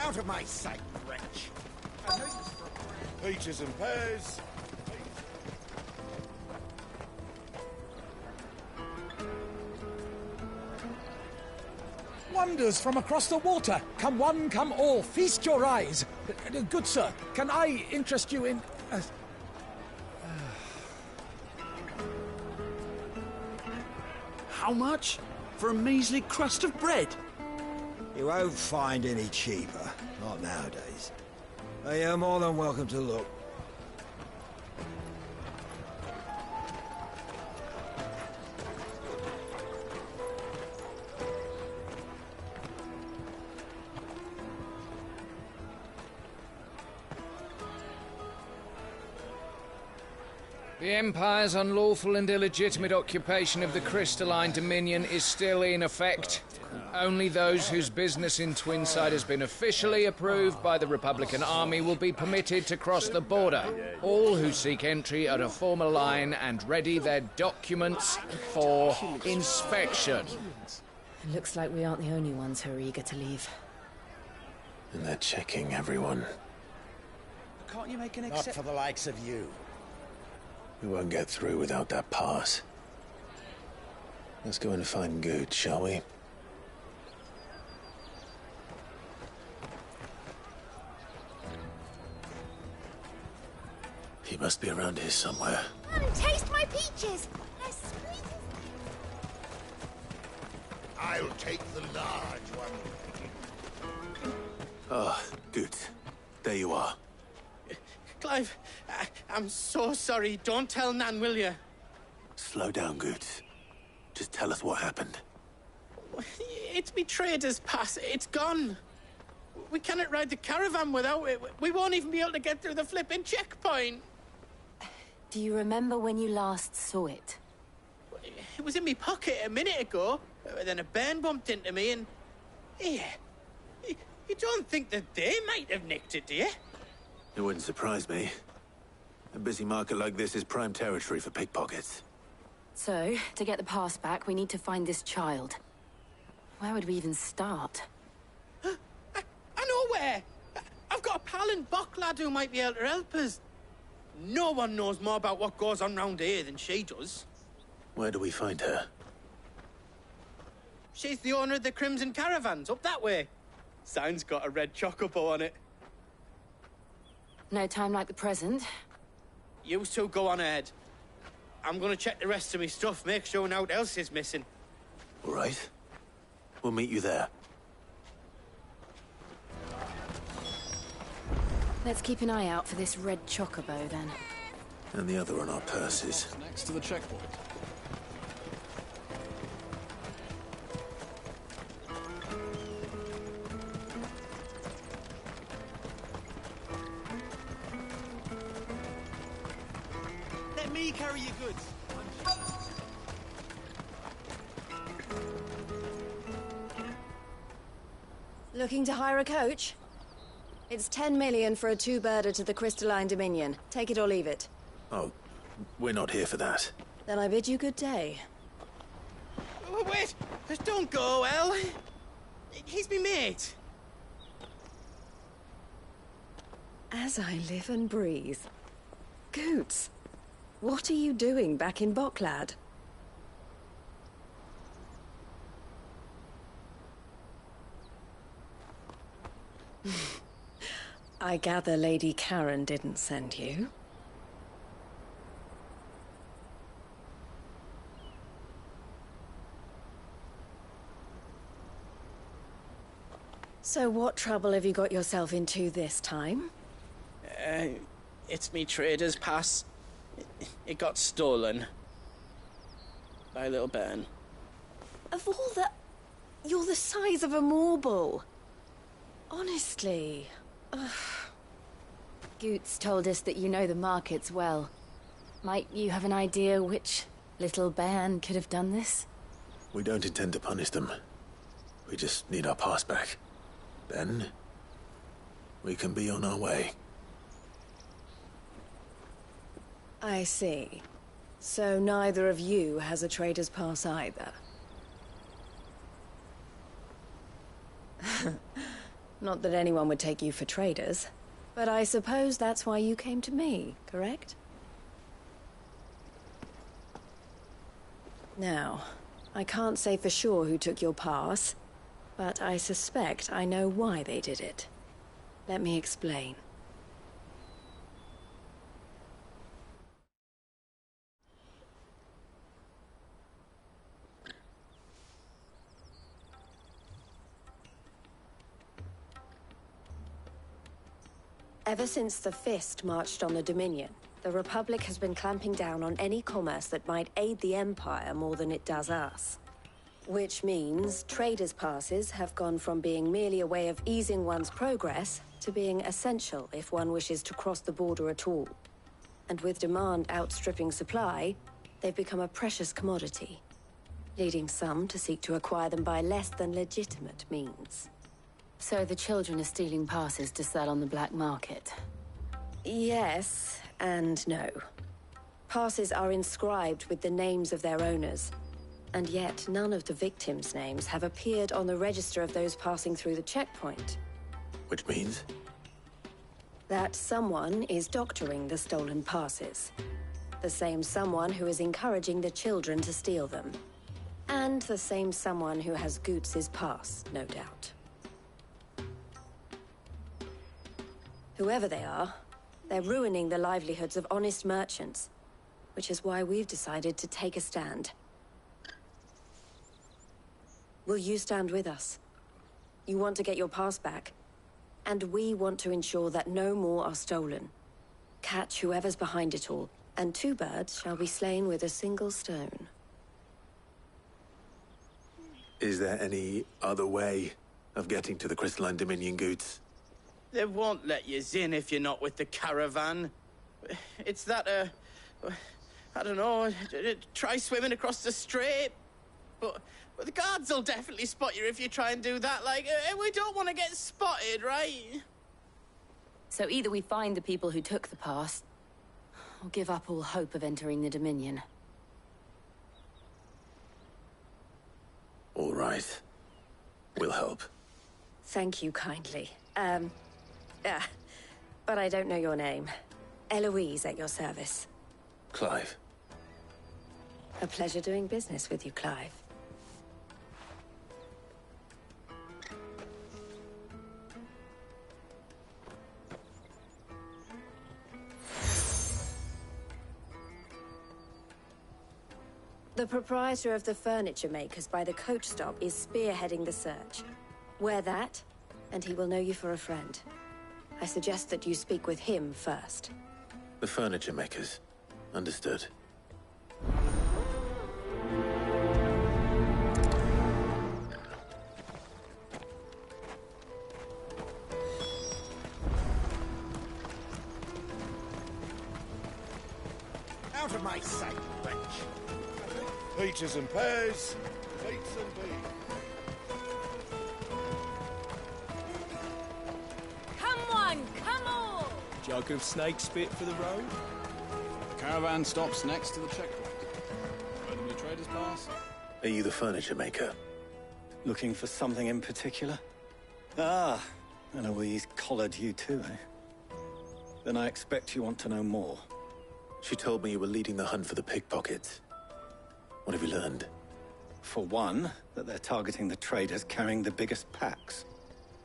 Out of my sight, wretch! Peaches and pears. Wonders from across the water. Come one, come all. Feast your eyes. Good sir, can I interest you in... How much? For a measly crust of bread? You won't find any cheaper. Not nowadays. But you're more than welcome to look. The Empire's unlawful and illegitimate occupation of the Crystalline Dominion is still in effect. Only those whose business in Twinside has been officially approved by the Republican Army will be permitted to cross the border. All who seek entry are to form a line and ready their documents for inspection. It looks like we aren't the only ones who are eager to leave. And they're checking everyone. Can't you make an Not for the likes of you. We won't get through without that pass. Let's go and find Good, shall we? He must be around here somewhere. Taste my peaches! They're sweet. I'll take the large one. Ah, Good. There you are. Clive, I'm so sorry. Don't tell Nan, will you? Slow down, Good. Just tell us what happened. It's me trader's pass. It's gone. We cannot ride the caravan without it. We won't even be able to get through the flipping checkpoint. Do you remember when you last saw it? It was in my pocket a minute ago. Then a bairn bumped into me and... Yeah. You don't think that they might have nicked it, do you? It wouldn't surprise me. A busy market like this is prime territory for pickpockets. So, to get the pass back, we need to find this child. Where would we even start? I know where! I've got a pal in Bock lad who might be able to help us. No one knows more about what goes on round here than she does. Where do we find her? She's the owner of the Crimson Caravans, up that way. Sign's got a red chocobo on it. No time like the present. You two go on ahead. I'm gonna check the rest of my stuff, make sure naught else is missing. All right. We'll meet you there. Let's keep an eye out for this red chocobo, then. And the other on our purses. Next to the checkpoint. Let me carry your goods. Looking to hire a coach? It's 10 million for a two-birder to the Crystalline Dominion. Take it or leave it. Oh, we're not here for that. Then I bid you good day. Oh, wait! Just don't go, El. He's me mate. As I live and breathe. Goots, what are you doing back in Bocklad? I gather Lady Karen didn't send you. So what trouble have you got yourself into this time? It's me trader's pass. It got stolen. By a little bairn. Of all the... You're the size of a marble. Honestly. Ugh. Goots told us that you know the markets well. Might you have an idea which little bairn could have done this? We don't intend to punish them. We just need our pass back. Then, we can be on our way. I see. So neither of you has a trader's pass either. Not that anyone would take you for traders, but I suppose that's why you came to me, correct? Now, I can't say for sure who took your pass, but I suspect I know why they did it. Let me explain. Ever since the Fist marched on the Dominion, the Republic has been clamping down on any commerce that might aid the Empire more than it does us. Which means traders' passes have gone from being merely a way of easing one's progress to being essential if one wishes to cross the border at all. And with demand outstripping supply, they've become a precious commodity, leading some to seek to acquire them by less than legitimate means. So the children are stealing passes to sell on the black market? Yes, and no. Passes are inscribed with the names of their owners, and yet none of the victims' names have appeared on the register of those passing through the checkpoint. Which means? That someone is doctoring the stolen passes. The same someone who is encouraging the children to steal them. And the same someone who has Goots's pass, no doubt. Whoever they are, they're ruining the livelihoods of honest merchants, which is why we've decided to take a stand. Will you stand with us? You want to get your pass back, and we want to ensure that no more are stolen. Catch whoever's behind it all, and 2 birds shall be slain with a single stone. Is there any other way of getting to the Crystalline Dominion, Goots? They won't let you in if you're not with the caravan. It's that, I don't know, try swimming across the strait. But the guards will definitely spot you if you try and do that. Like, we don't want to get spotted, right? So either we find the people who took the pass, or give up all hope of entering the Dominion. All right. We'll help. Thank you kindly. But I don't know your name. Eloise at your service. Clive. A pleasure doing business with you, Clive. The proprietor of the furniture makers by the coach stop is spearheading the search. Wear that, and he will know you for a friend. I suggest that you speak with him first. The furniture makers. Understood. Out of my sight, wretch. Peaches and pears, dates and beans. Come on, come on! Jug of snake spit for the road? The caravan stops next to the checkpoint. Random your trader's pass. Are you the furniture maker? Looking for something in particular? Ah, Eloise collared you too, eh? Then I expect you want to know more. She told me you were leading the hunt for the pickpockets. What have you learned? For one, that they're targeting the traders carrying the biggest packs.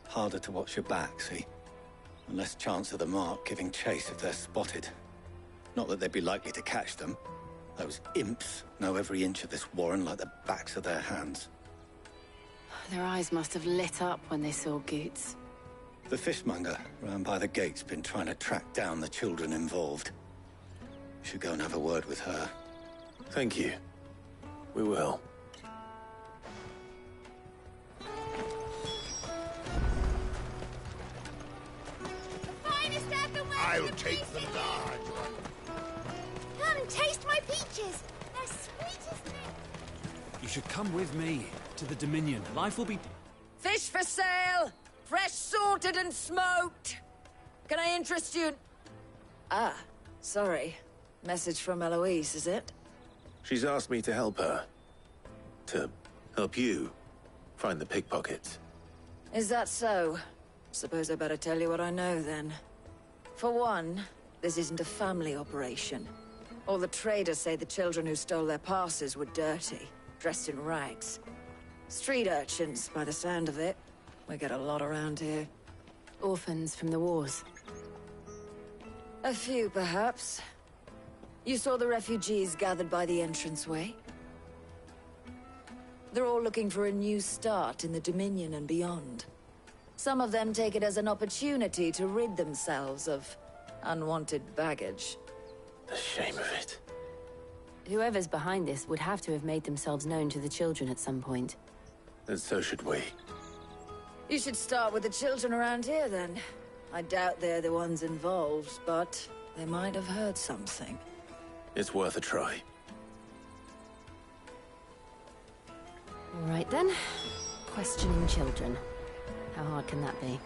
Harder to watch your back, see? And less chance of the mark giving chase if they're spotted. Not that they'd be likely to catch them. Those imps know every inch of this warren like the backs of their hands. Their eyes must have lit up when they saw Goots. The fishmonger round by the gate's been trying to track down the children involved. You should go and have a word with her. Thank you. We will. Finest earthenware. I'll take the large one. Come, taste my peaches. They're sweet as things. You should come with me to the Dominion. Life will be... Fish for sale! Fresh sorted and smoked! Can I interest you in... Ah, sorry. Message from Eloise, is it? She's asked me to help her. To help you find the pickpockets. Is that so? Suppose I better tell you what I know, then. For one, this isn't a family operation. All the traders say the children who stole their passes were dirty, dressed in rags. Street urchins, by the sound of it. We get a lot around here. Orphans from the wars. A few, perhaps. You saw the refugees gathered by the entranceway? They're all looking for a new start in the Dominion and beyond. Some of them take it as an opportunity to rid themselves of unwanted baggage. The shame of it. Whoever's behind this would have to have made themselves known to the children at some point. And so should we. You should start with the children around here, then. I doubt they're the ones involved, but they might have heard something. It's worth a try. All right, then. Questioning children. How hard can that be?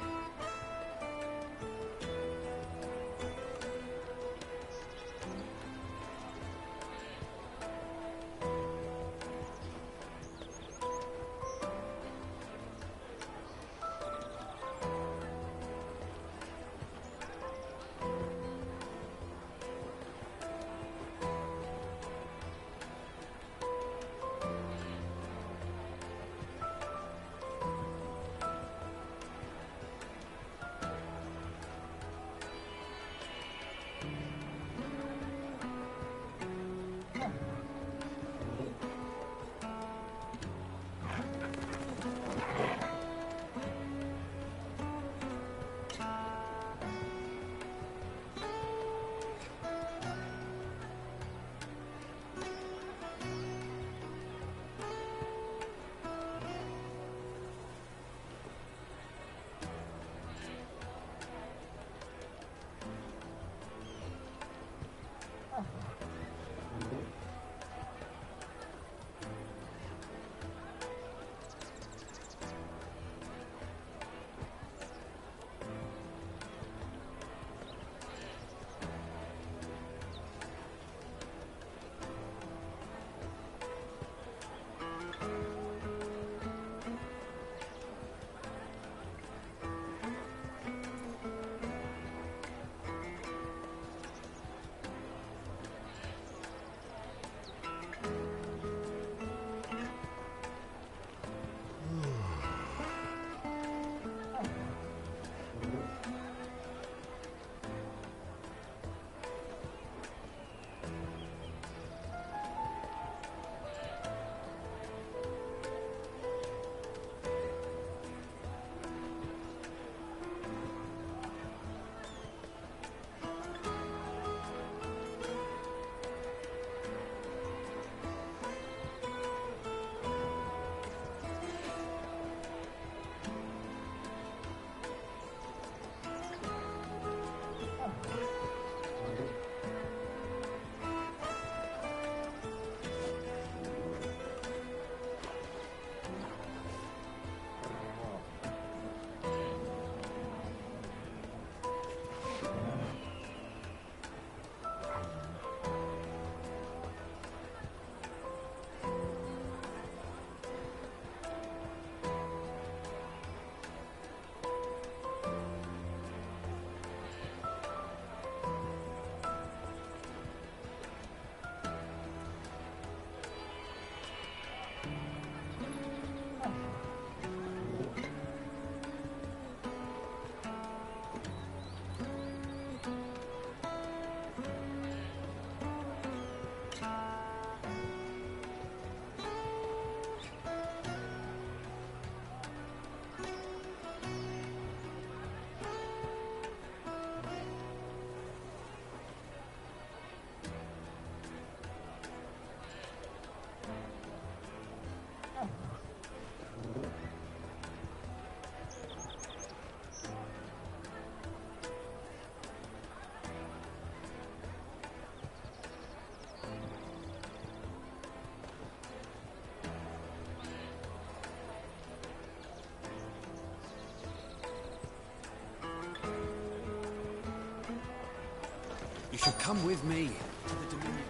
You should come with me to the Dominion.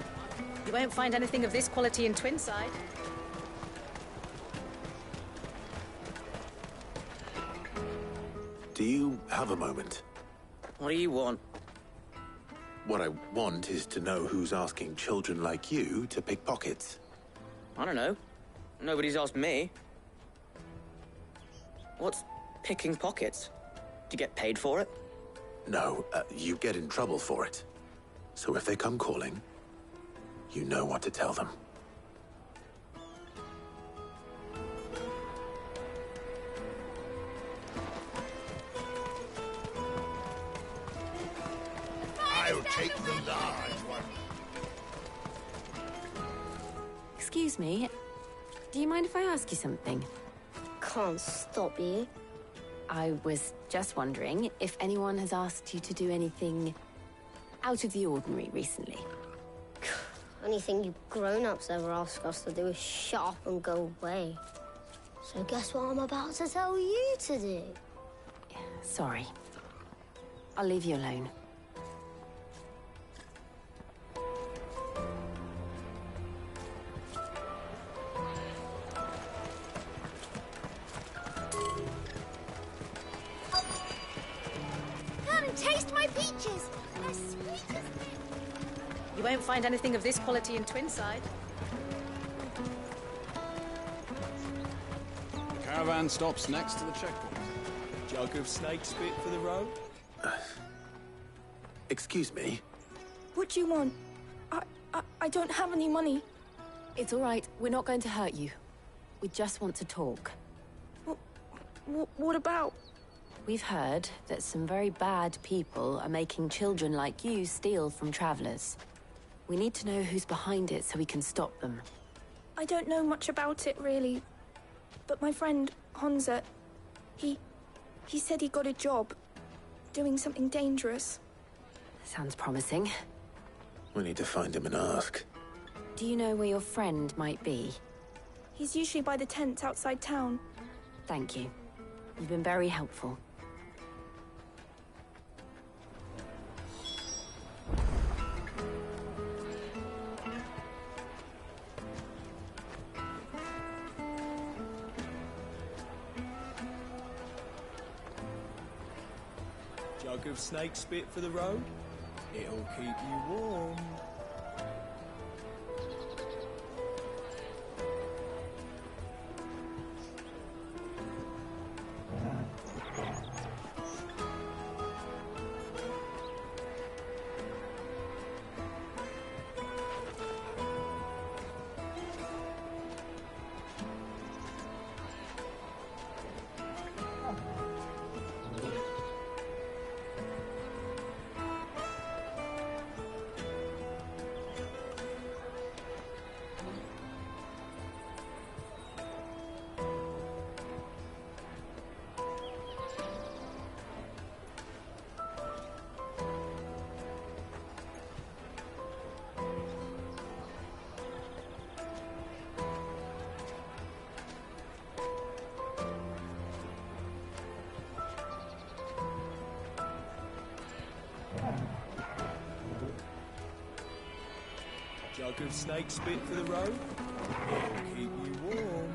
You won't find anything of this quality in Twinside. Do you have a moment? What do you want? What I want is to know who's asking children like you to pick pockets. I don't know. Nobody's asked me. What's picking pockets? Do you get paid for it? No, you get in trouble for it. So if they come calling, you know what to tell them. I'll take the large one. Excuse me. Do you mind if I ask you something? Can't stop you. I was just wondering if anyone has asked you to do anything out of the ordinary recently. Anything you grown-ups ever ask us to do is shut up and go away. So guess what I'm about to tell you to do? Sorry. I'll leave you alone. Come and taste my peaches. They're sweet as... You won't find anything of this quality in Twinside. The caravan stops next to the checkpoint. Jug of snake spit for the road? Excuse me? What do you want? I don't have any money. It's all right. We're not going to hurt you. We just want to talk. What about? We've heard that some very bad people are making children like you steal from travelers. We need to know who's behind it so we can stop them. I don't know much about it, really. But my friend, Honza, he said he got a job doing something dangerous. Sounds promising. We need to find him and ask. Do you know where your friend might be? He's usually by the tents outside town. Thank you. You've been very helpful. Jug of snake spit for the road? It'll keep you warm. Jug of snake spit for the road? It'll keep you warm.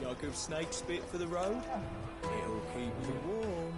Jug of snake spit for the road? It'll keep you warm.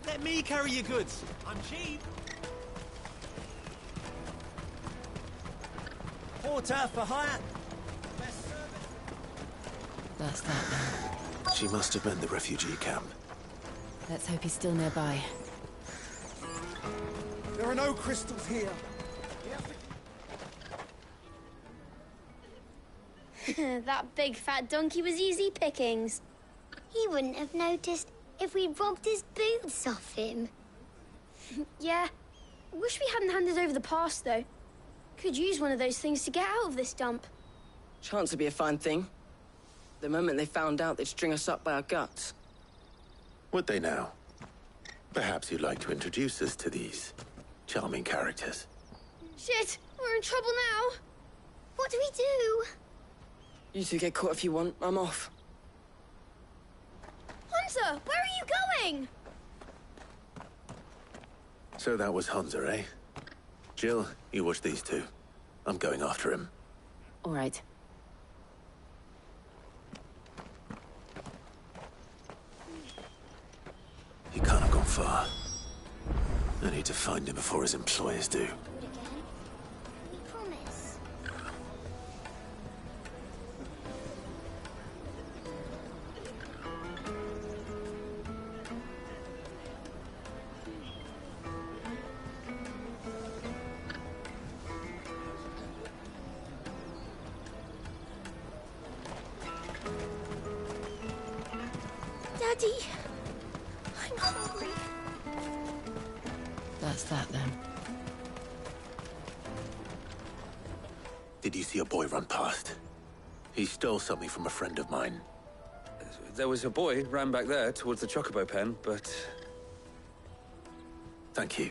Let me carry your goods. I'm cheap. Porter for hire. Best service. That's that then. She must have been the refugee camp. Let's hope he's still nearby. There are no crystals here. That big fat donkey was easy pickings. He wouldn't have noticed if we'd robbed his boots off him. Yeah. Wish we hadn't handed over the pass, though. Could use one of those things to get out of this dump. Chance would be a fine thing. The moment they found out, they'd string us up by our guts. Would they now? Perhaps you'd like to introduce us to these charming characters. Shit, we're in trouble now. What do we do? You two get caught if you want. I'm off. Hunter, where are you going? So that was Hunter, eh? Jill, you watch these two. I'm going after him. All right. He can't have gone far. I need to find him before his employers do. Promise. Daddy, I'm hungry. That's that then. Did you see a boy run past? He stole something from a friend of mine. There was a boy ran back there towards the chocobo pen, but... Thank you.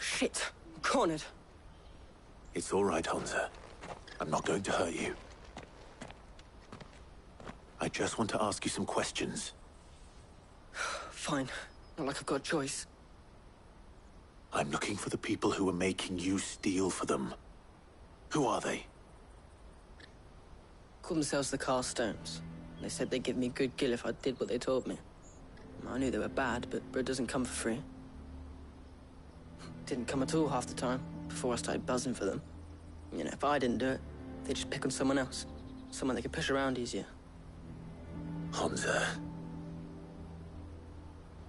Shit. Cornered. It's all right, Hunter. I'm not going to hurt you. I just want to ask you some questions. Fine. Not like I've got a choice. I'm looking for the people who are making you steal for them. Who are they? Called themselves the Carstones. They said they'd give me good gill if I did what they told me. I knew they were bad, but bread doesn't come for free. Didn't come at all half the time, before I started buzzing for them. You know, if I didn't do it, they'd just pick on someone else. Someone they could push around easier. Hunter.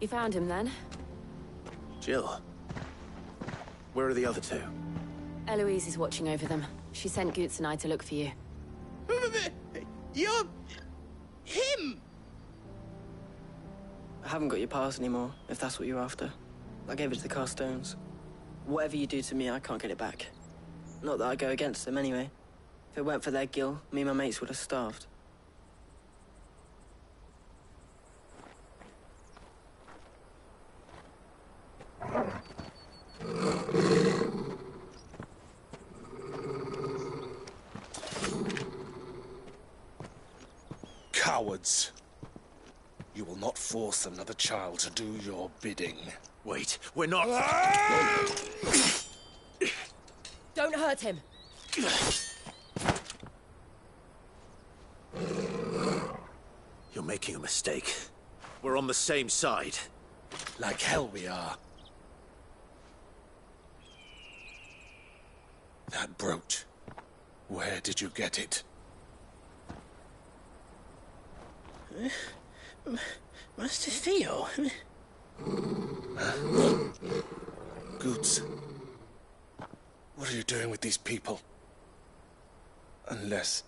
You found him then? Jill. Where are the other two? Eloise is watching over them. She sent Goots and I to look for you. You're... him! I haven't got your pass anymore, if that's what you're after. I gave it to the Carstones. Whatever you do to me, I can't get it back. Not that I go against them anyway. If it weren't for their gill, me and my mates would have starved. Cowards. You will not force another child to do your bidding. Wait, we're not... Don't hurt him. You're making a mistake. We're on the same side. Like hell we are. That brooch. Where did you get it? Master Theo? Goods. What are you doing with these people? Unless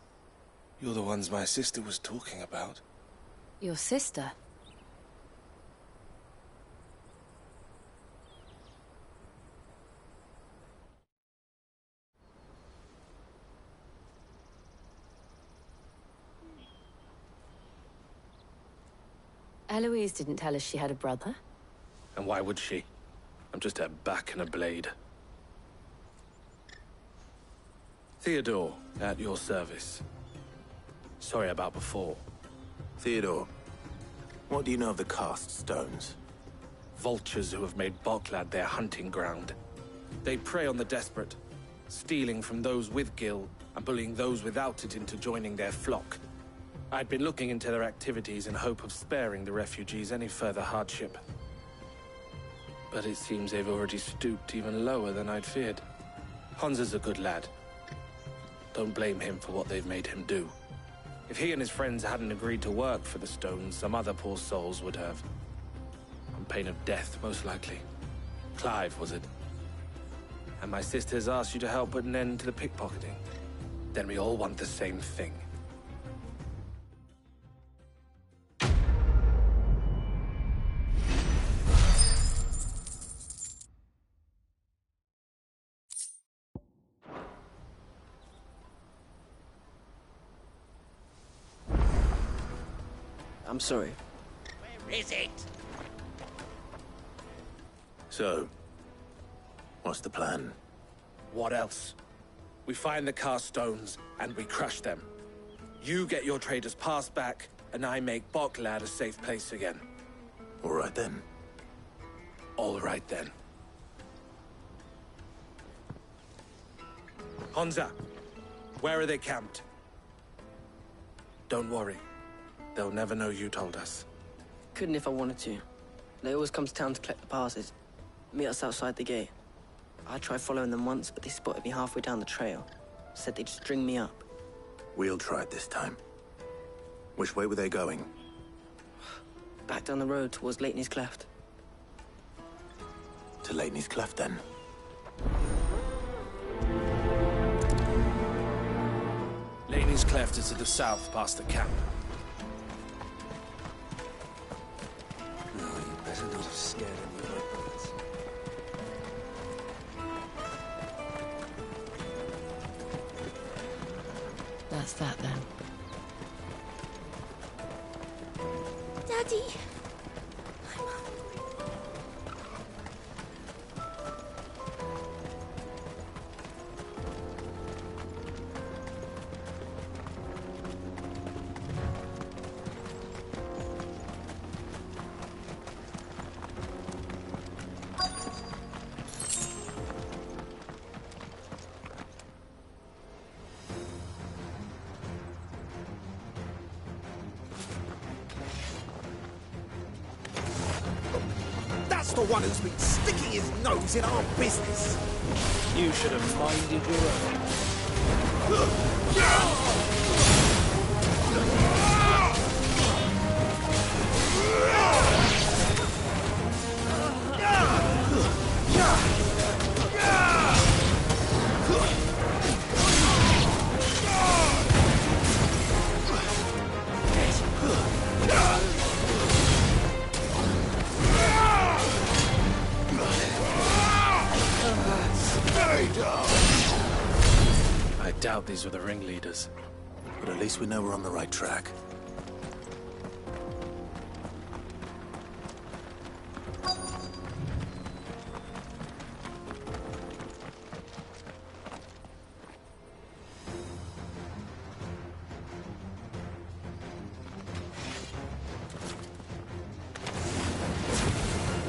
you're the ones my sister was talking about. Your sister? Eloise didn't tell us she had a brother. And why would she? I'm just her back and a blade. Theodore, at your service. Sorry about before. Theodore, what do you know of the cast stones? Vultures who have made Boklad their hunting ground. They prey on the desperate, stealing from those with Gil and bullying those without it into joining their flock. I'd been looking into their activities in hope of sparing the refugees any further hardship. But it seems they've already stooped even lower than I'd feared. Hansa's a good lad. Don't blame him for what they've made him do. If he and his friends hadn't agreed to work for the stones, some other poor souls would have. On pain of death, most likely. Clive, was it? And my sisters asked you to help put an end to the pickpocketing. Then we all want the same thing. I'm sorry. Where is it? So, what's the plan? What else? We find the cast stones, and we crush them. You get your trader's pass back, and I make Boklad a safe place again. All right then. All right then. Hansa, where are they camped? Don't worry. They'll never know you told us. Couldn't if I wanted to. They always come to town to collect the passes. Meet us outside the gate. I tried following them once, but they spotted me halfway down the trail. Said they'd string me up. We'll try it this time. Which way were they going? Back down the road towards Leitney's Cleft. To Leitney's Cleft, then. Leitney's Cleft is to the south, past the camp. No, you better not have scared any of my bullets. That's that then. Daddy! That's the one who's been sticking his nose in our business. You should have minded your I doubt these were the ringleaders. But at least we know we're on the right track.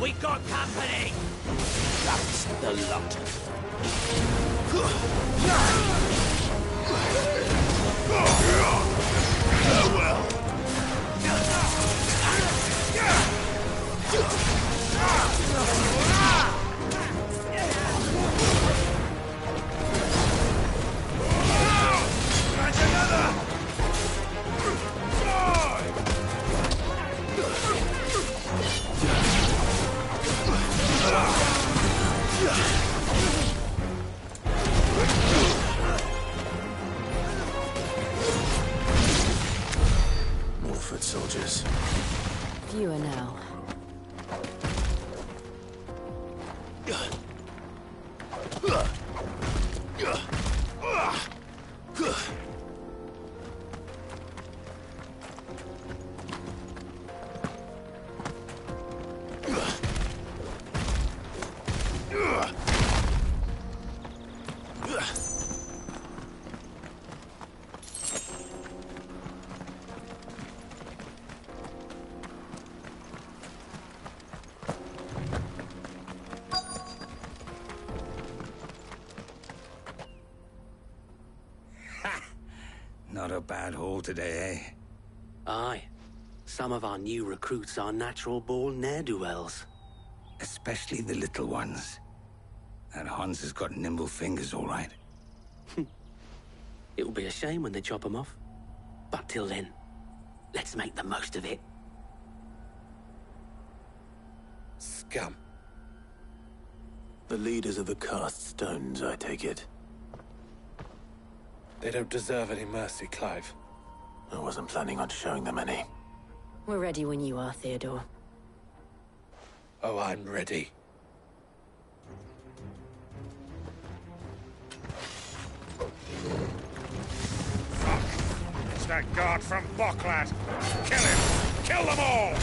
We got company! That's the lot. Farewell. That's another! More foot soldiers. Fewer now. Not a bad haul today, eh? Aye. Some of our new recruits are natural-born ne'er-do-wells. Especially the little ones. That Hans has got nimble fingers, all right. It will be a shame when they chop them off. But till then, let's make the most of it. Scum. The leaders of the cast stones, I take it. They don't deserve any mercy, Clive. I wasn't planning on showing them any. We're ready when you are, Theodore. Oh, I'm ready. Fuck! It's that guard from Bocklad! Kill him! Kill them all!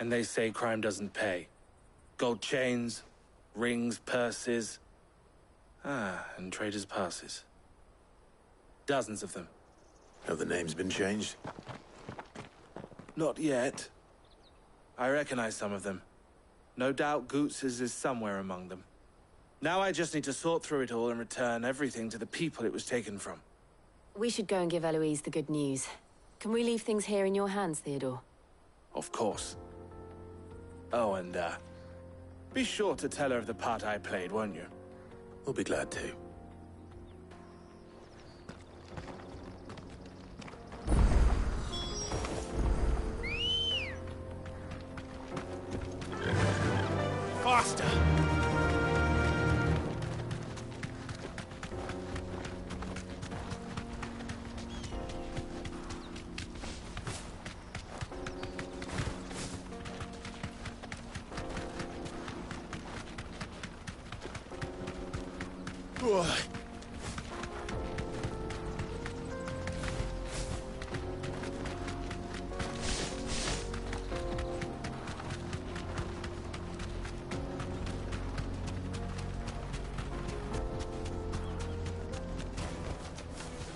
And they say crime doesn't pay. Gold chains, rings, purses. And traders' passes. Dozens of them. Have the names been changed? Not yet. I recognize some of them. No doubt Goots's is somewhere among them. Now I just need to sort through it all and return everything to the people it was taken from. We should go and give Eloise the good news. Can we leave things here in your hands, Theodore? Of course. Oh, and, be sure to tell her of the part I played, won't you? We'll be glad to. Faster!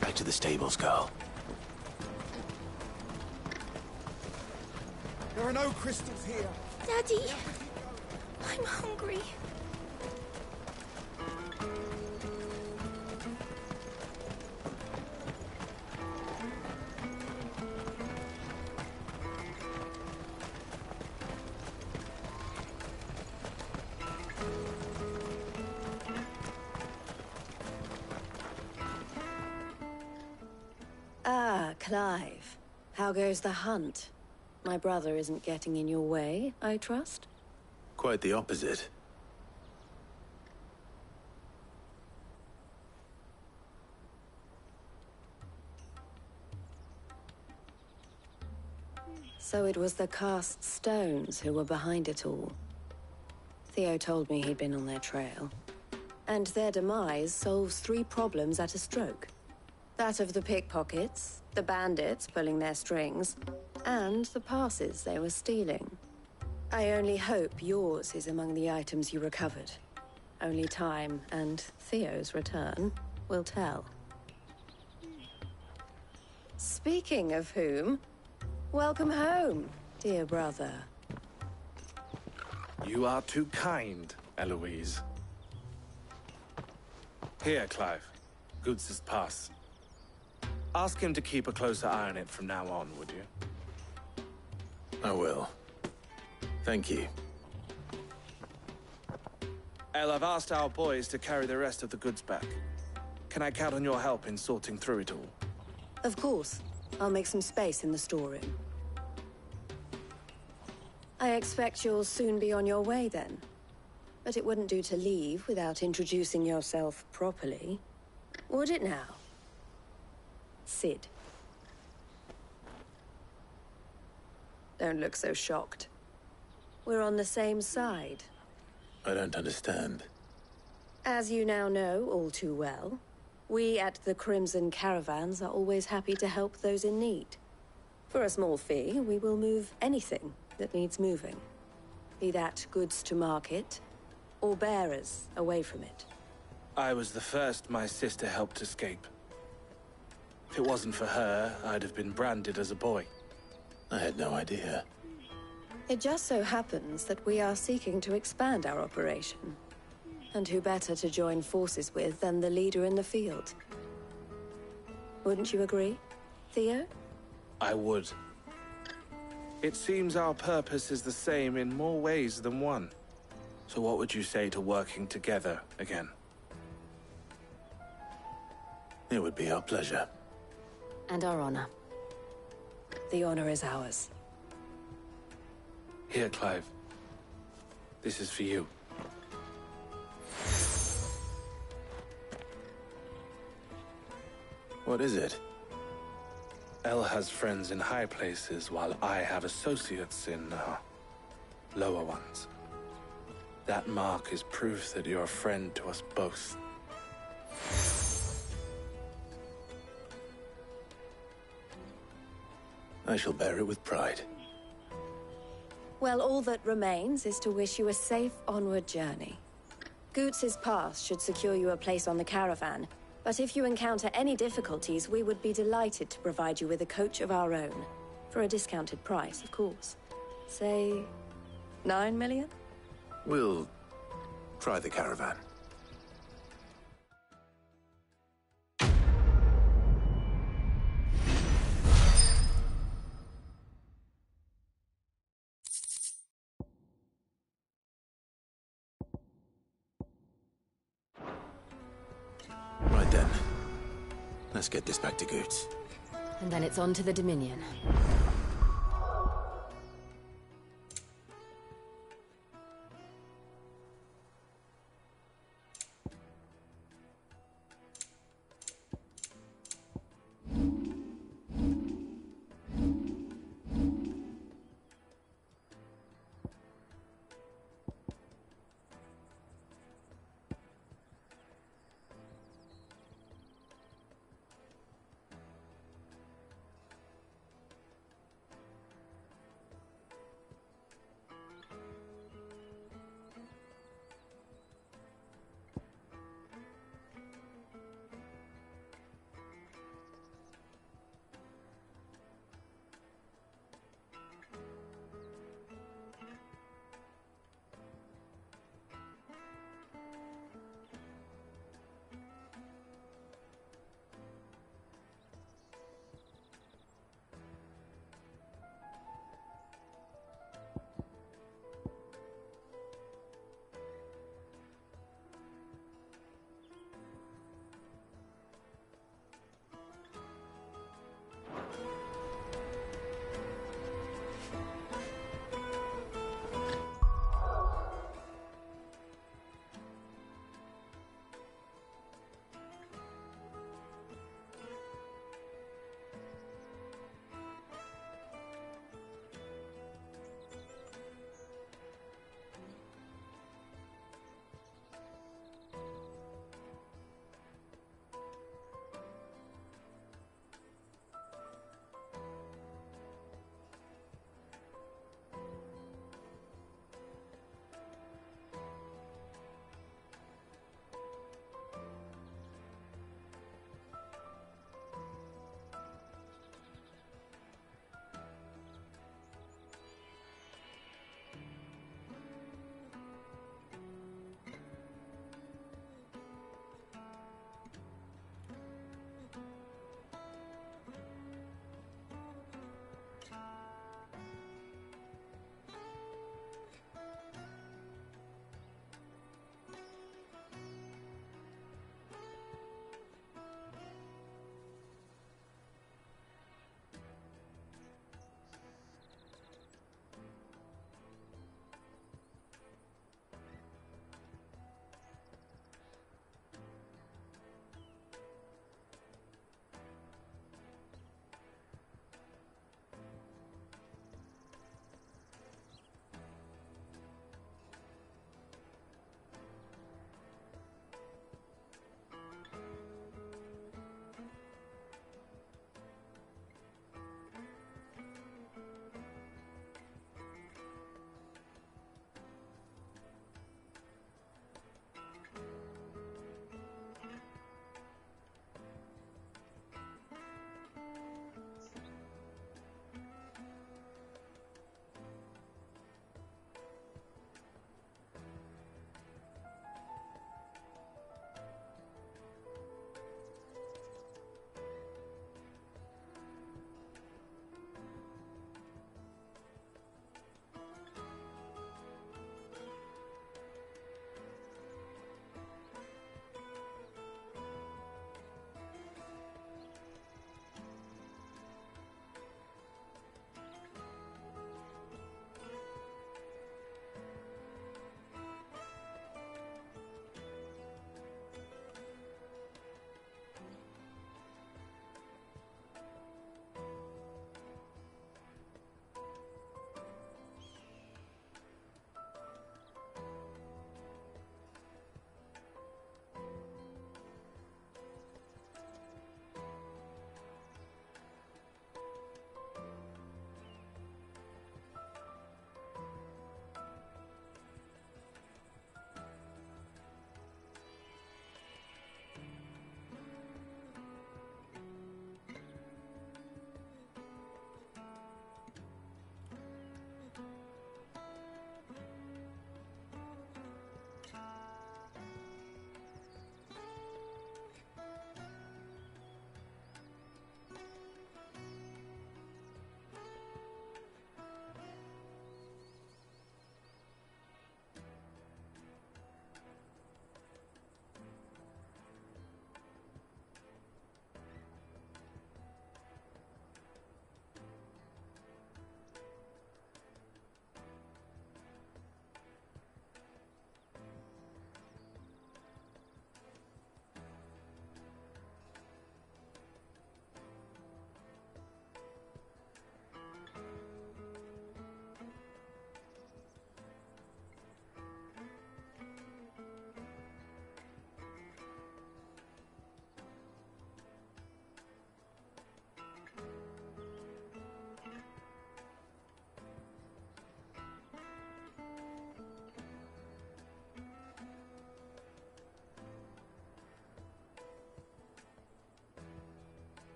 Back to the stables, girl. There are no crystals here. Daddy, I'm hungry. Ah, Clive. How goes the hunt? My brother isn't getting in your way, I trust? Quite the opposite. So it was the cast stones who were behind it all. Theo told me he'd been on their trail. And their demise solves 3 problems at a stroke. That of the pickpockets, the bandits pulling their strings, and the passes they were stealing. I only hope yours is among the items you recovered. Only time and Theo's return will tell. Speaking of whom, welcome home, dear brother. You are too kind, Eloise. Here, Clive. Goods' pass. Ask him to keep a closer eye on it from now on, would you? I will. Thank you. El, I've asked our boys to carry the rest of the goods back. Can I count on your help in sorting through it all? Of course. I'll make some space in the storeroom. I expect you'll soon be on your way then. But it wouldn't do to leave without introducing yourself properly. Would it now? Sid. Don't look so shocked. We're on the same side. I don't understand. As you now know all too well, we at the Crimson Caravans are always happy to help those in need. For a small fee, we will move anything that needs moving. Be that goods to market, or bearers away from it. I was the first my sister helped escape. If it wasn't for her, I'd have been branded as a boy. I had no idea. It just so happens that we are seeking to expand our operation. And who better to join forces with than the leader in the field? Wouldn't you agree, Theo? I would. It seems our purpose is the same in more ways than one. So what would you say to working together again? It would be our pleasure. And our honor. The honor is ours. Here, Clive. This is for you. What is it? El has friends in high places, while I have associates in, lower ones. That mark is proof that you're a friend to us both. I shall bear it with pride. Well, all that remains is to wish you a safe onward journey. Goots' pass should secure you a place on the caravan, but if you encounter any difficulties, we would be delighted to provide you with a coach of our own. For a discounted price, of course. Say, 9 million? We'll try the caravan. Let's get this back to Goods. And then it's on to the Dominion.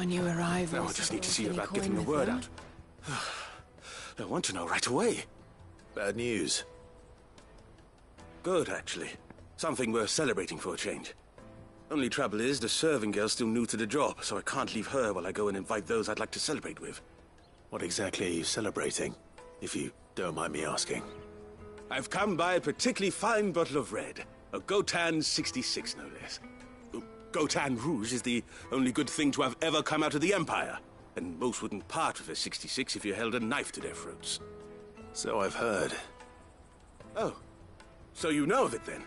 our new arrivals. Now I just need to see Any about coin getting the with word them? out. I want to know right away. Bad news. Good, actually. Something worth celebrating for a change. Only trouble is, the serving girl's still new to the job, so I can't leave her while I go and invite those I'd like to celebrate with. What exactly are you celebrating, if you don't mind me asking? I've come by a particularly fine bottle of red. A Gotan 66, no less. Gotan Rouge is the only good thing to have ever come out of the Empire. And most wouldn't part with a 66 if you held a knife to their throats. So I've heard. Oh, so you know of it then?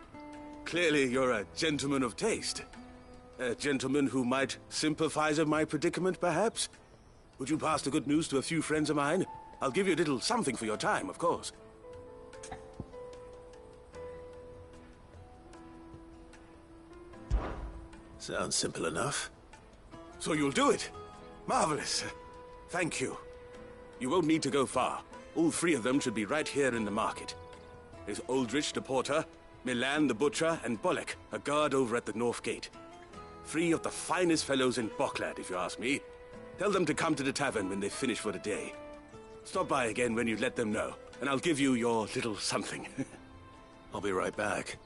Clearly you're a gentleman of taste. A gentleman who might sympathize with my predicament, perhaps? Would you pass the good news to a few friends of mine? I'll give you a little something for your time, of course. Sounds simple enough. So you'll do it? Marvelous. Thank you. You won't need to go far. All three of them should be right here in the market. There's Aldrich the porter, Milan the butcher, and Bolek, a guard over at the north gate. Three of the finest fellows in Boklad, if you ask me. Tell them to come to the tavern when they finish for the day. Stop by again when you let them know, and I'll give you your little something. I'll be right back.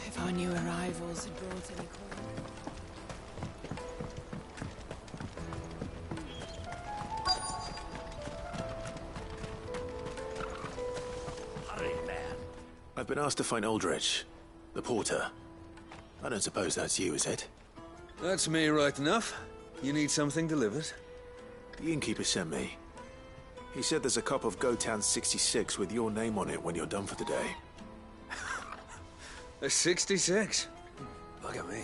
If our new arrivals had brought any coin. I've been asked to find Aldrich, the porter. I don't suppose that's you, is it? That's me right enough. You need something delivered? The innkeeper sent me. He said there's a cup of Gotan 66 with your name on it when you're done for the day. A 66? Bugger me.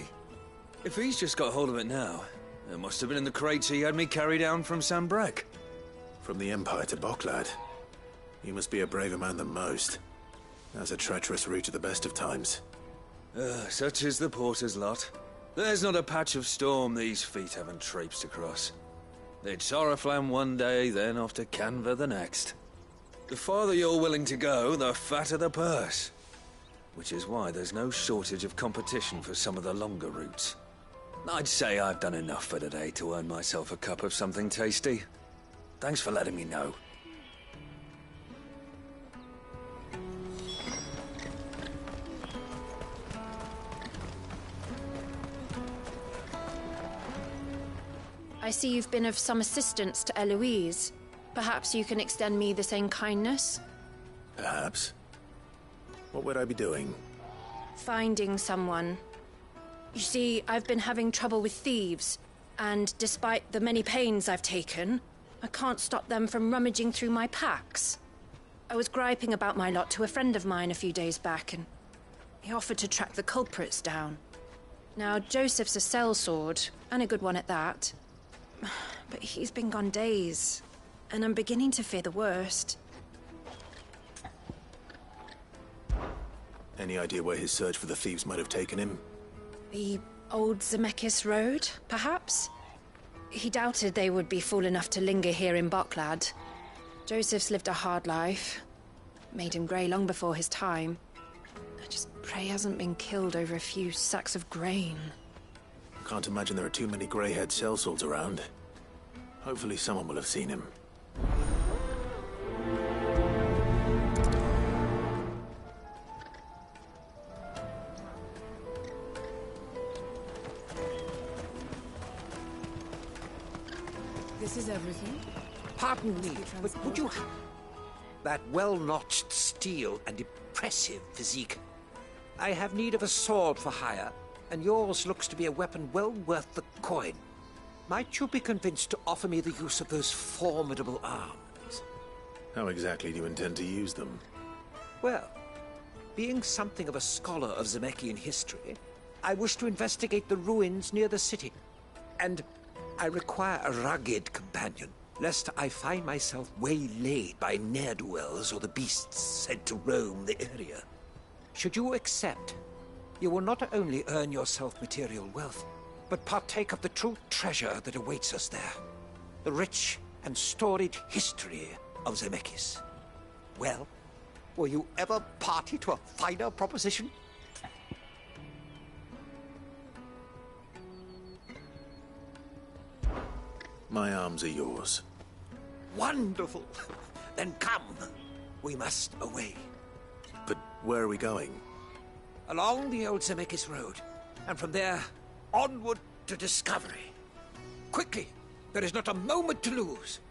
If he's just got hold of it now, it must have been in the crates he had me carry down from Sambrek. From the Empire to Boklad. You must be a braver man than most. That's a treacherous route at the best of times. Such is the porter's lot. There's not a patch of storm these feet haven't traipsed across. It's Oriflamme one day, then off to Canva the next. The farther you're willing to go, the fatter the purse. Which is why there's no shortage of competition for some of the longer routes. I'd say I've done enough for today to earn myself a cup of something tasty. Thanks for letting me know. I see you've been of some assistance to Eloise. Perhaps you can extend me the same kindness? Perhaps. What would I be doing? Finding someone. You see, I've been having trouble with thieves, and despite the many pains I've taken, I can't stop them from rummaging through my packs. I was griping about my lot to a friend of mine a few days back, and he offered to track the culprits down. Now, Joseph's a sellsword, and a good one at that. But he's been gone days, and I'm beginning to fear the worst. Any idea where his search for the thieves might have taken him? The old Zemeckis Road, perhaps? He doubted they would be fool enough to linger here in Boklad. Joseph's lived a hard life. Made him grey long before his time. I just pray he hasn't been killed over a few sacks of grain. Can't imagine there are too many grey-haired sellswords around. Hopefully someone will have seen him. This is everything? Pardon me, but would you have that well-notched steel and impressive physique? I have need of a sword for hire, and yours looks to be a weapon well worth the coin. Might you be convinced to offer me the use of those formidable arms? How exactly do you intend to use them? Well, being something of a scholar of Zemekian history, I wish to investigate the ruins near the city, and I require a rugged companion, lest I find myself waylaid by ne'er-do-wells or the beasts sent to roam the area. Should you accept, you will not only earn yourself material wealth, but partake of the true treasure that awaits us there. The rich and storied history of Zemeckis. Well, were you ever party to a finer proposition? My arms are yours. Wonderful! Then come. We must away. But where are we going? Along the old Zemeckis Road, and from there, onward to discovery. Quickly! There is not a moment to lose.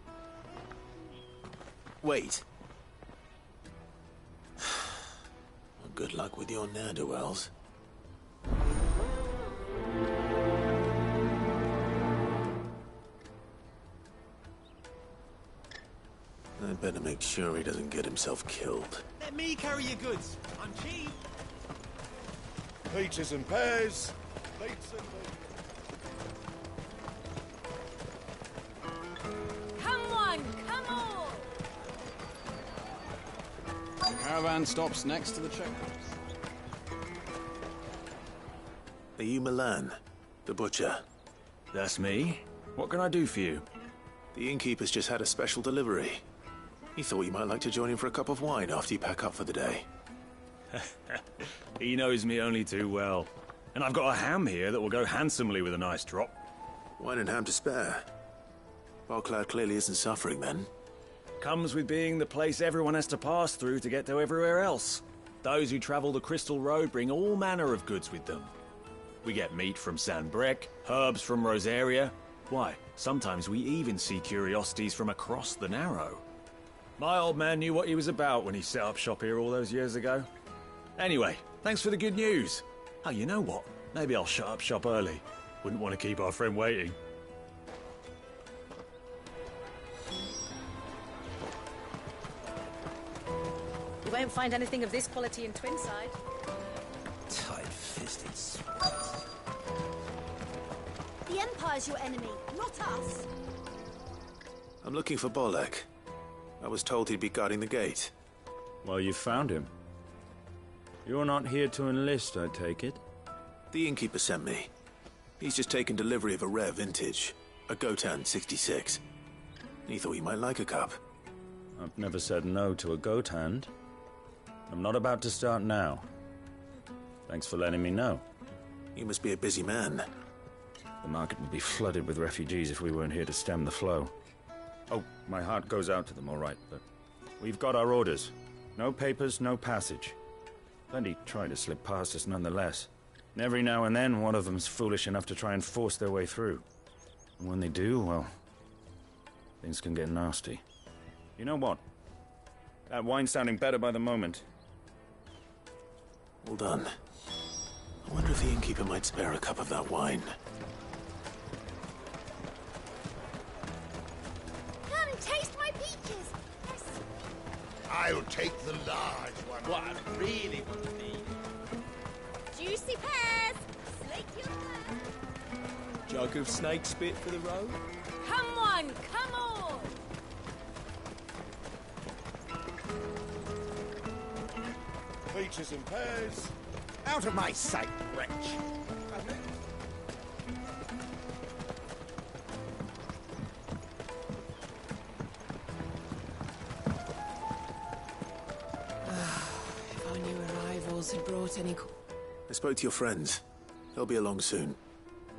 Wait. Well, good luck with your ne'er-do-wells. I'd better make sure he doesn't get himself killed. Let me carry your goods. I'm cheap. Peaches and pears. Plates and... Come on, come on! The caravan stops next to the checkpoint. Are you Milan, the butcher? That's me. What can I do for you? The innkeeper's just had a special delivery. He thought you might like to join him for a cup of wine after you pack up for the day. He knows me only too well. And I've got a ham here that will go handsomely with a nice drop. Wine and ham to spare. Boklad clearly isn't suffering then. Comes with being the place everyone has to pass through to get to everywhere else. Those who travel the Crystal Road bring all manner of goods with them. We get meat from San Brek, herbs from Rosaria. Why, sometimes we even see curiosities from across the Narrow. My old man knew what he was about when he set up shop here all those years ago. Anyway, thanks for the good news. Oh, you know what? Maybe I'll shut up shop early. Wouldn't want to keep our friend waiting. You won't find anything of this quality in Twinside. Tight-fisted The Empire's your enemy, not us. I'm looking for Bolek. I was told he'd be guarding the gate. Well, you found him. You're not here to enlist, I take it? The innkeeper sent me. He's just taken delivery of a rare vintage, a Gotan 66. He thought you might like a cup. I've never said no to a goat hand. I'm not about to start now. Thanks for letting me know. You must be a busy man. The market would be flooded with refugees if we weren't here to stem the flow. Oh, my heart goes out to them, all right, but we've got our orders. No papers, no passage. Plenty try to slip past us nonetheless. And every now and then, one of them's foolish enough to try and force their way through. And when they do, well, things can get nasty. You know what? That wine's sounding better by the moment. Well done. I wonder if the innkeeper might spare a cup of that wine. Come, taste my peaches. They're sweet. I'll take the large one. What I really want to need. Juicy pears. Slake your thirst. Jug of snake spit for the road? Come on, come on! creatures in pairs. Out of my sight, wretch. If our new arrivals had brought any... I spoke to your friends. They'll be along soon.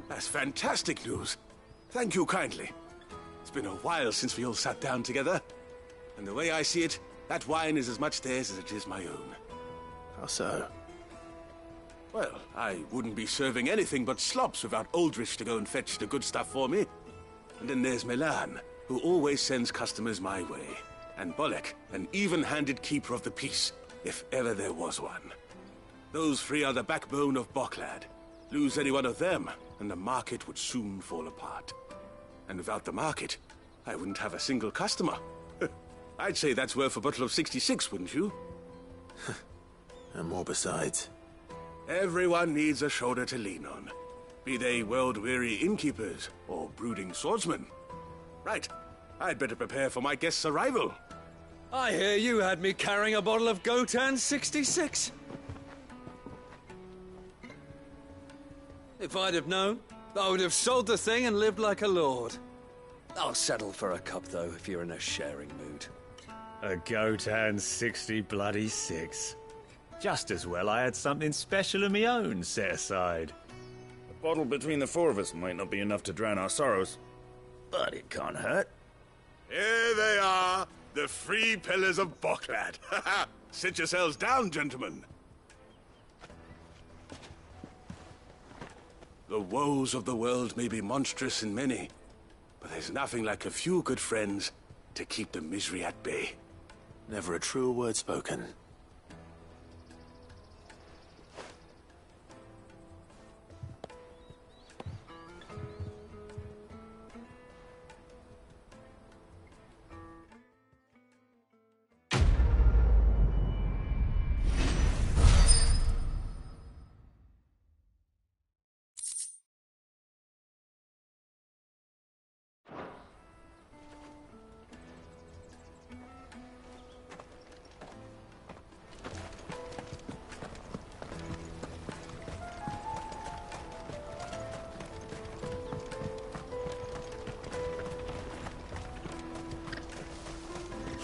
That's fantastic news. Thank you kindly. It's been a while since we all sat down together. And the way I see it, that wine is as much theirs as it is my own. How so? Well, I wouldn't be serving anything but slops without Aldrich to go and fetch the good stuff for me. And then there's Milan, who always sends customers my way. And Bolek, an even-handed keeper of the peace, if ever there was one. Those three are the backbone of Boklad. Lose any one of them, and the market would soon fall apart. And without the market, I wouldn't have a single customer. I'd say that's worth a bottle of 66, wouldn't you? And more besides. Everyone needs a shoulder to lean on. Be they world-weary innkeepers or brooding swordsmen. Right. I'd better prepare for my guest's arrival. I hear you had me carrying a bottle of Gotan 66. If I'd have known, I would have sold the thing and lived like a lord. I'll settle for a cup, though, if you're in a sharing mood. A Gotan 60 bloody 6. Just as well I had something special of my own set aside. A bottle between the four of us might not be enough to drown our sorrows, but it can't hurt. Here they are, the three pillars of Boklad. Sit yourselves down, gentlemen. The woes of the world may be monstrous and many, but there's nothing like a few good friends to keep the misery at bay. Never a truer word spoken.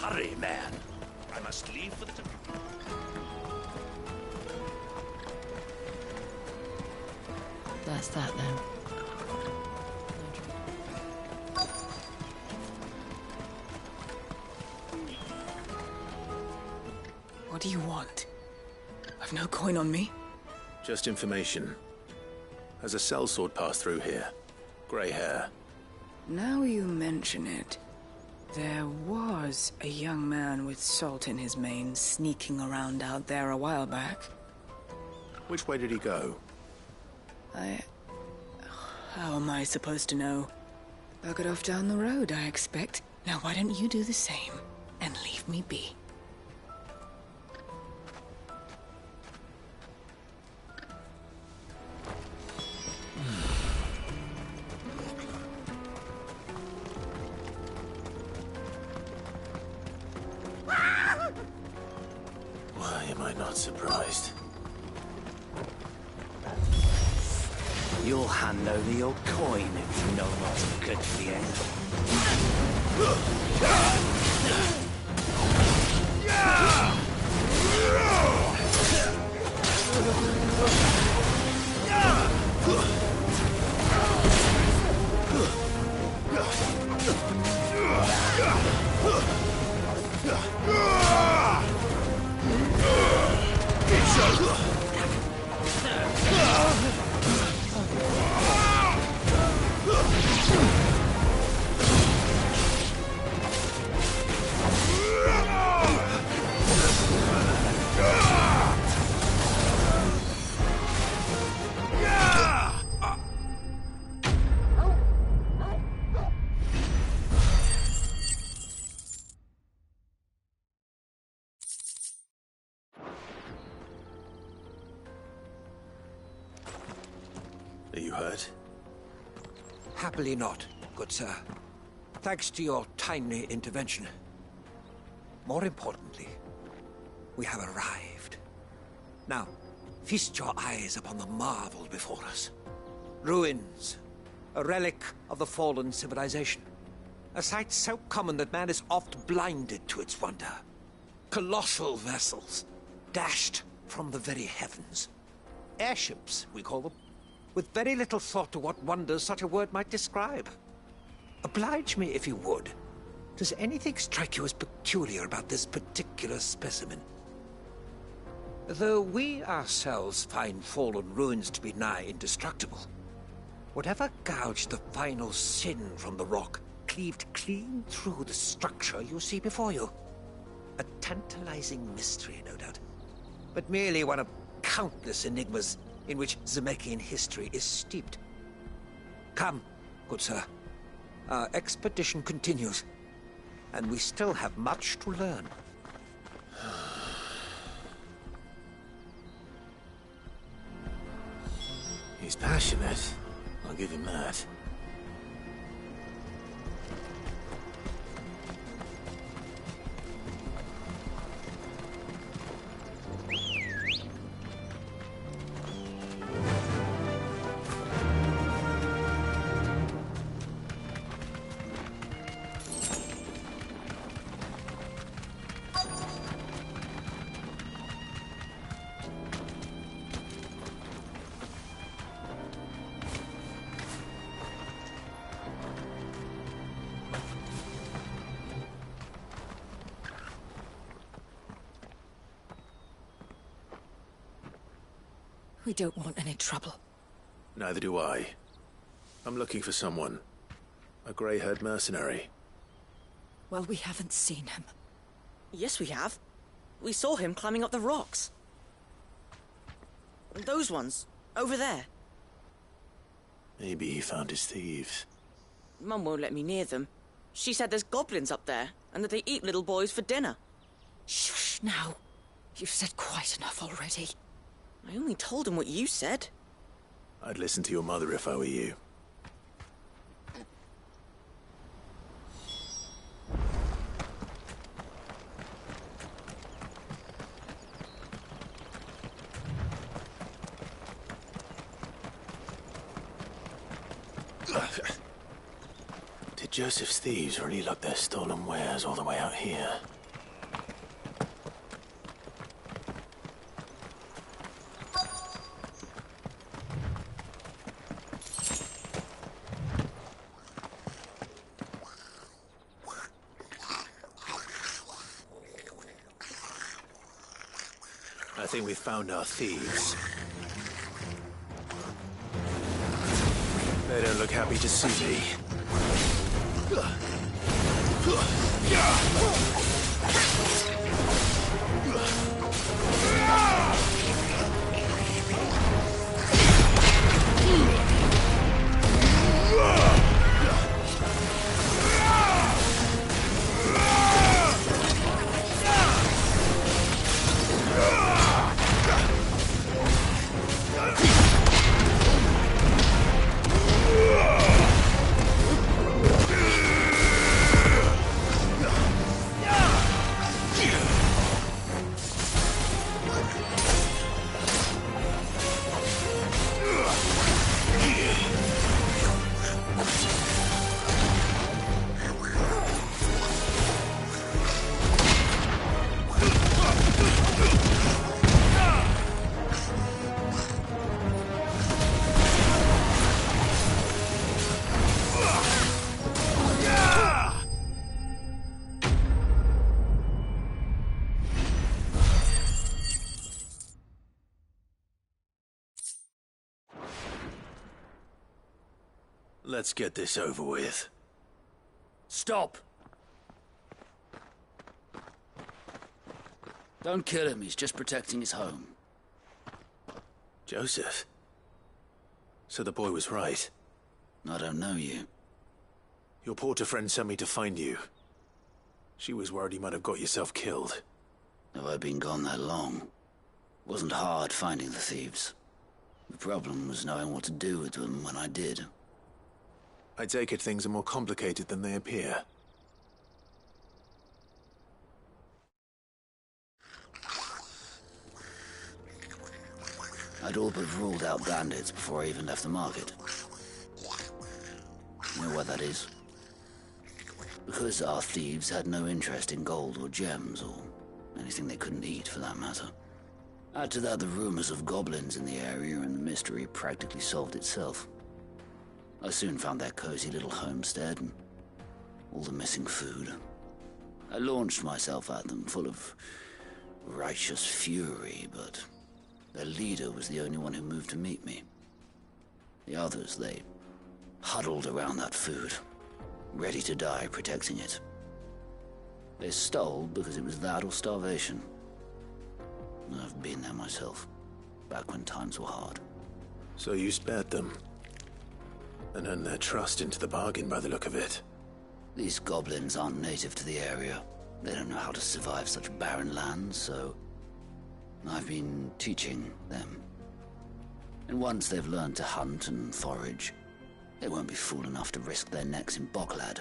Hurry, man. I must leave for the... That's that, then. What do you want? I've no coin on me. Just information. Has a sellsword passed through here? Grey hair. Now you mention it, there was a young man with salt in his mane sneaking around out there a while back. Which way did he go? How am I supposed to know? Buggered off down the road, I expect. Now why don't you do the same and leave me be? Why am I not surprised? You'll hand over your coin if you know what's good for the end. Are you hurt? Happily not, good sir. Thanks to your timely intervention. More importantly, we have arrived. Now, feast your eyes upon the marvel before us. Ruins, a relic of the fallen civilization. A sight so common that man is oft blinded to its wonder. Colossal vessels, dashed from the very heavens. Airships, we call them, with very little thought to what wonders such a word might describe. Oblige me, if you would. Does anything strike you as peculiar about this particular specimen? Though we ourselves find fallen ruins to be nigh indestructible, whatever gouged the final sin from the rock cleaved clean through the structure you see before you. A tantalizing mystery, no doubt, but merely one of countless enigmas in which Zemeckis history is steeped. Come, good sir. Our expedition continues, and we still have much to learn. He's passionate. I'll give him that. We don't want any trouble. Neither do I. I'm looking for someone. A grey-haired mercenary. Well, we haven't seen him. Yes, we have. We saw him climbing up the rocks. Those ones, over there. Maybe he found his thieves. Mum won't let me near them. She said there's goblins up there, and that they eat little boys for dinner. Shush, now. You've said quite enough already. I only told him what you said. I'd listen to your mother if I were you. Did Joseph's thieves really lug their stolen wares all the way out here? I think we've found our thieves. They don't look happy to see me. Let's get this over with. Stop! Don't kill him, he's just protecting his home. Joseph? So the boy was right. I don't know you. Your porter friend sent me to find you. She was worried you might have got yourself killed. Have I been gone that long? It wasn't hard finding the thieves. The problem was knowing what to do with them when I did. I take it things are more complicated than they appear. I'd all but ruled out bandits before I even left the market. You know why that is? Because our thieves had no interest in gold or gems, or anything they couldn't eat for that matter. Add to that the rumors of goblins in the area, and the mystery practically solved itself. I soon found their cozy little homestead and all the missing food. I launched myself at them, full of righteous fury, but their leader was the only one who moved to meet me. The others, they huddled around that food, ready to die protecting it. They stole because it was that or starvation. I've been there myself, back when times were hard. So you spared them, and earned their trust into the bargain by the look of it. These goblins aren't native to the area. They don't know how to survive such barren lands, so I've been teaching them. And once they've learned to hunt and forage, they won't be fool enough to risk their necks in Boklad.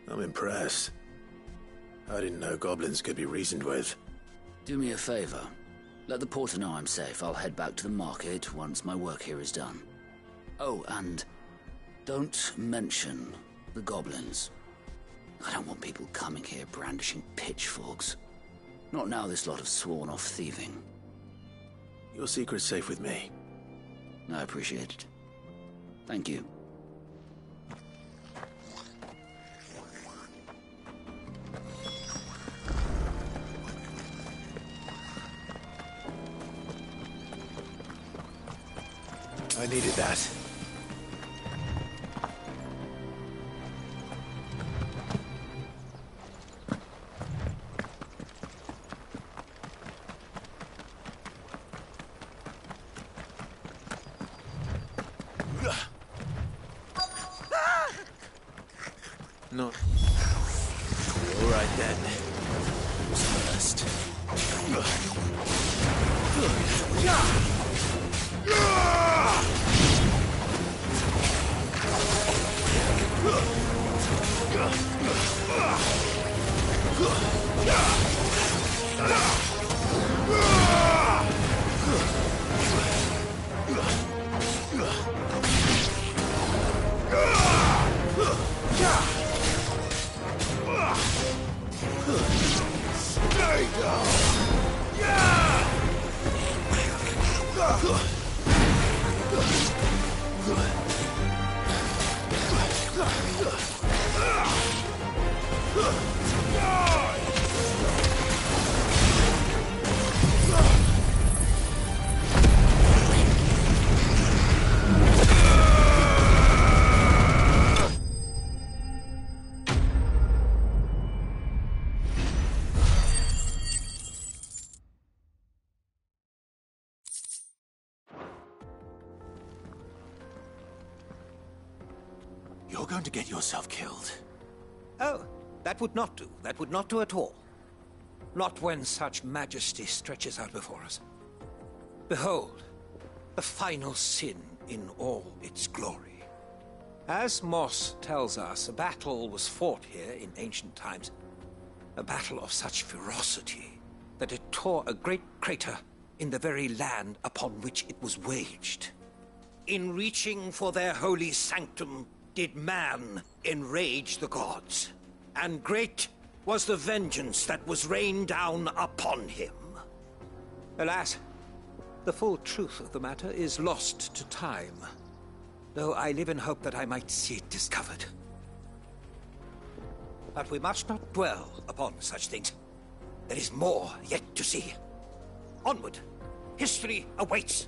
I'm impressed. I didn't know goblins could be reasoned with. Do me a favor. Let the porter know I'm safe. I'll head back to the market once my work here is done. Oh, and don't mention the goblins. I don't want people coming here brandishing pitchforks. Not now this lot have sworn off thieving. Your secret's safe with me. I appreciate it. Thank you. I needed that. Not. All right then. Who's first? You're going to get yourself killed. Oh, that would not do. That would not do at all. Not when such majesty stretches out before us. Behold, the final sin in all its glory. As Moss tells us, a battle was fought here in ancient times. A battle of such ferocity that it tore a great crater in the very land upon which it was waged. In reaching for their holy sanctum, did man enrage the gods, and great was the vengeance that was rained down upon him. Alas, the full truth of the matter is lost to time, though I live in hope that I might see it discovered. But we must not dwell upon such things. There is more yet to see. Onward! History awaits!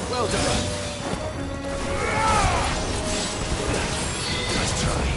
Well done. Nice try.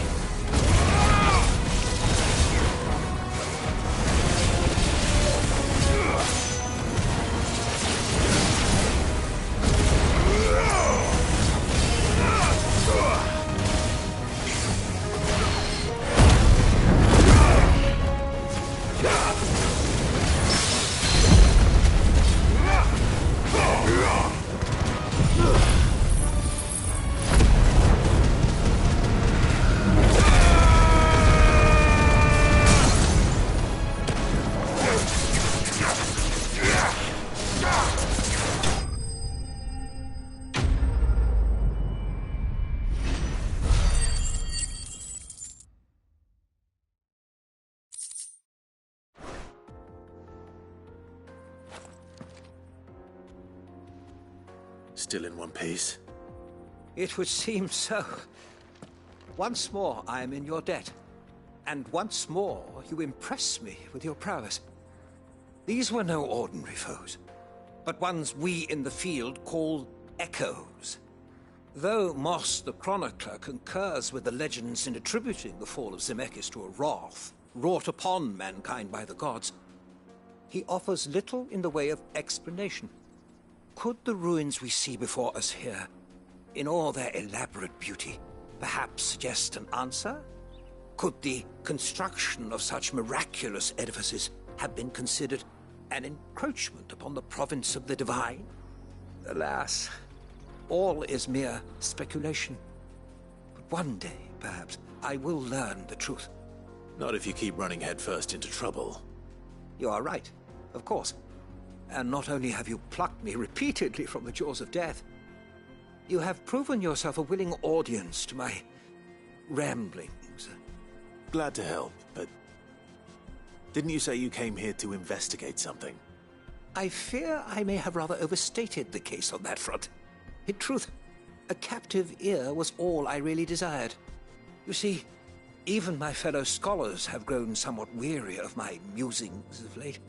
Still in one piece. It would seem so. Once more I am in your debt. And once more you impress me with your prowess. These were no ordinary foes, but ones we in the field call echoes. Though Moss the Chronicler concurs with the legends in attributing the fall of Zemeckis to a wrath wrought upon mankind by the gods, he offers little in the way of explanation. Could the ruins we see before us here, in all their elaborate beauty, perhaps suggest an answer? Could the construction of such miraculous edifices have been considered an encroachment upon the province of the divine? Alas, all is mere speculation. But one day, perhaps, I will learn the truth. Not if you keep running headfirst into trouble. You are right, of course. And not only have you plucked me repeatedly from the jaws of death, you have proven yourself a willing audience to my ramblings. Glad to help, but didn't you say you came here to investigate something? I fear I may have rather overstated the case on that front. In truth, a captive ear was all I really desired. You see, even my fellow scholars have grown somewhat weary of my musings of late.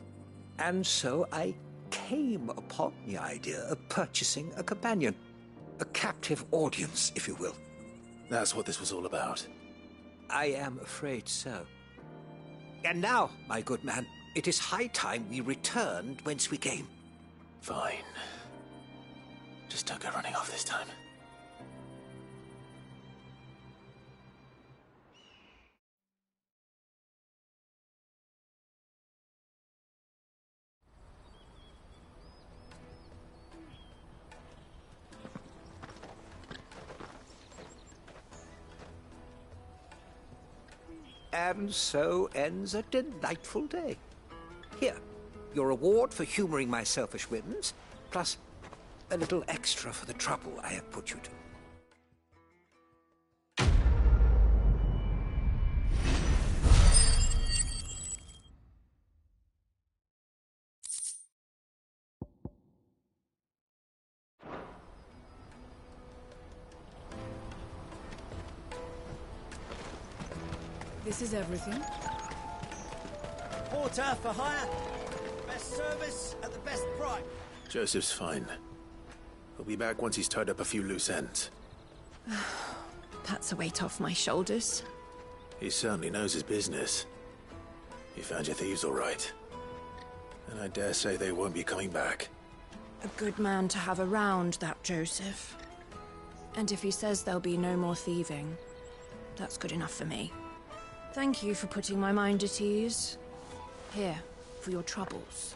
And so I came upon the idea of purchasing a companion. A captive audience, if you will. That's what this was all about. I am afraid so. And now, my good man, it is high time we returned whence we came. Fine. Just don't go running off this time. And so ends a delightful day. Here, your reward for humoring my selfish whims, plus a little extra for the trouble I have put you to. This is everything. Porter for hire. Best service at the best price. Joseph's fine. He'll be back once he's tied up a few loose ends. That's a weight off my shoulders. He certainly knows his business. You found your thieves all right. And I dare say they won't be coming back. A good man to have around, that Joseph. And if he says there'll be no more thieving, that's good enough for me. Thank you for putting my mind at ease. Here, for your troubles.